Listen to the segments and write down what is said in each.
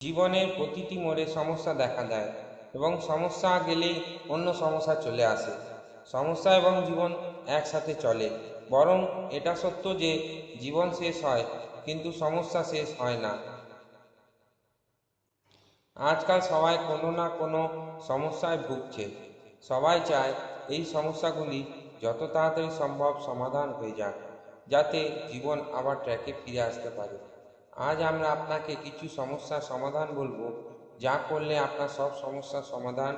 জীবনের প্রতিটি মোড়ে সমস্যা দেখা দেয় এবং সমস্যা গেলেই অন্য সমস্যা চলে আসে। সমস্যা এবং জীবন একসাথে চলে, বরং এটা সত্য যে জীবন শেষ হয় কিন্তু সমস্যা শেষ হয় না। আজকাল সবাই কোনো না কোনো সমস্যায় ভুগছে। সবাই চায় এই সমস্যাগুলি যত তাড়াতাড়ি সম্ভব সমাধান হয়ে যাক, যাতে জীবন আবার ট্র্যাকে ফিরে আসতে পারে। আজ আমরা আপনাকে কিছু সমস্যার সমাধান বলবো, যা করলে আপনার সব সমস্যার সমাধান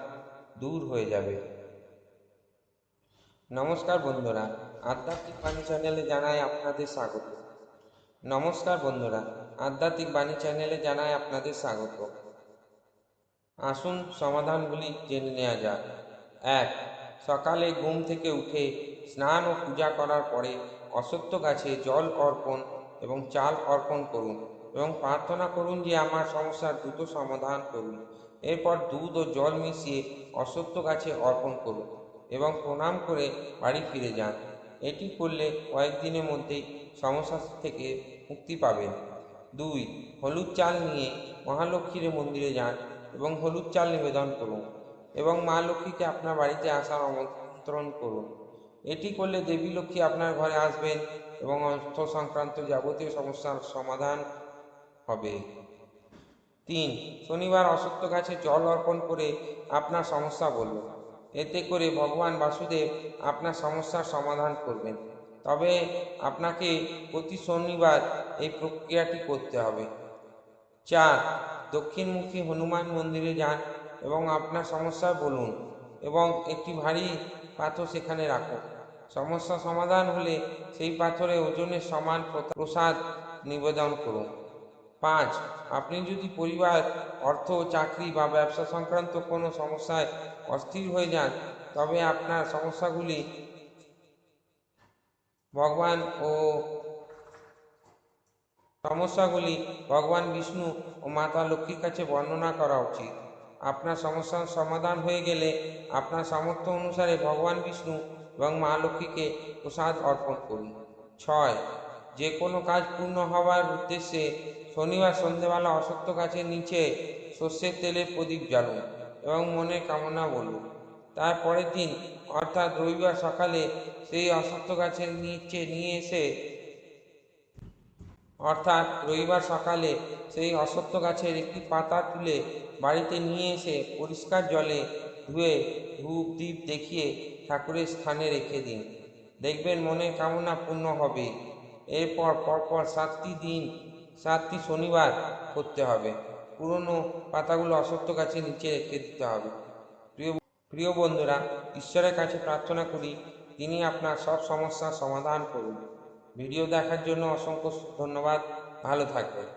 দূর হয়ে যাবে। নমস্কার বন্ধুরা, আধ্যাত্মিক বাণী চ্যানেলে জানাই আপনাদের স্বাগত। নমস্কার বন্ধুরা, আধ্যাত্মিক বাণী চ্যানেলে জানাই আপনাদের স্বাগত। আসুন সমাধানগুলি জেনে নেওয়া যাক। 1. সকালে ঘুম থেকে উঠে স্নান ও পূজা করার পরে অশ্বত্থ গাছে জল অর্পণ এবং চাল অর্পণ করুন এবং প্রার্থনা করুন যে আমার সমস্যার দ্রুত সমাধান করুন। এরপর দুধ ও জল মিশিয়ে অশ্বত্থ গাছে অর্পণ করুন এবং প্রণাম করে বাড়ি ফিরে যান। এটি করলে কয়েকদিনের মধ্যেই সমস্যা থেকে মুক্তি পাবেন। 2. হলুদ চাল নিয়ে মহালক্ষ্মীর মন্দিরে যান এবং হলুদ চাল নিবেদন করুন এবং মা লক্ষ্মীকে আপনার বাড়িতে আসার আমন্ত্রণ করুন। এটি করলে দেবী লক্ষ্মী আপনার ঘরে আসবেন এবং অর্থ সংক্রান্ত যাবতীয় সমস্যার সমাধান হবে। 3. শনিবার অশ্বত্থ গাছে জল অর্পণ করে আপনার সমস্যা বলুন। এতে করে ভগবান বাসুদেব আপনার সমস্যার সমাধান করবেন। তবে আপনাকে প্রতি শনিবার এই প্রক্রিয়াটি করতে হবে। 4. দক্ষিণমুখী হনুমান মন্দিরে যান এবং আপনার সমস্যা বলুন এবং একটি ভারী পাথর সেখানে রাখুন। সমস্যা সমাধান হলে সেই পাথরে ওজনের সমান প্রসাদ নিবেদন করুন। 5. আপনি যদি পরিবার, অর্থ, চাকরি বা ব্যবসা সংক্রান্ত কোনো সমস্যায় অস্থির হয়ে যান, তবে আপনার সমস্যাগুলি ভগবান বিষ্ণু ও মাতা লক্ষ্মীর কাছে বর্ণনা করা উচিত। আপনার সমস্যার সমাধান হয়ে গেলে আপনার সামর্থ্য অনুসারে ভগবান বিষ্ণু এবং মা লক্ষ্মীকে প্রসাদ অর্পণ করুন। 6. যে কোনো কাজ পূর্ণ হওয়ার উদ্দেশ্যে শনিবার সন্ধেবেলা অশ্বত্থ গাছের নিচে সর্ষের তেলের প্রদীপ জ্বালুন এবং মনের কামনা বলুন। তার পরের দিন অর্থাৎ রবিবার সকালে সেই অশ্বত্থ গাছের নিচে নিয়ে এসে অশ্বত্থ গাছের একটি পাতা তুলে বাড়িতে নিয়ে এসে পরিষ্কার জলে ধুয়ে ধূপ দীপ দেখিয়ে ঠাকুরের স্থানে রেখে দিন। দেখবেন মনের কামনা পূর্ণ হবে। এরপর পরপর 7টি শনিবার করতে হবে। পুরনো পাতাগুলো অশ্বত্থ গাছের নিচে রেখে দিতে হবে। প্রিয় বন্ধুরা, ঈশ্বরের কাছে প্রার্থনা করি তিনি আপনার সব সমস্যার সমাধান করুন। ভিডিও দেখার জন্য অসংখ্য ধন্যবাদ। ভালো থাকবেন।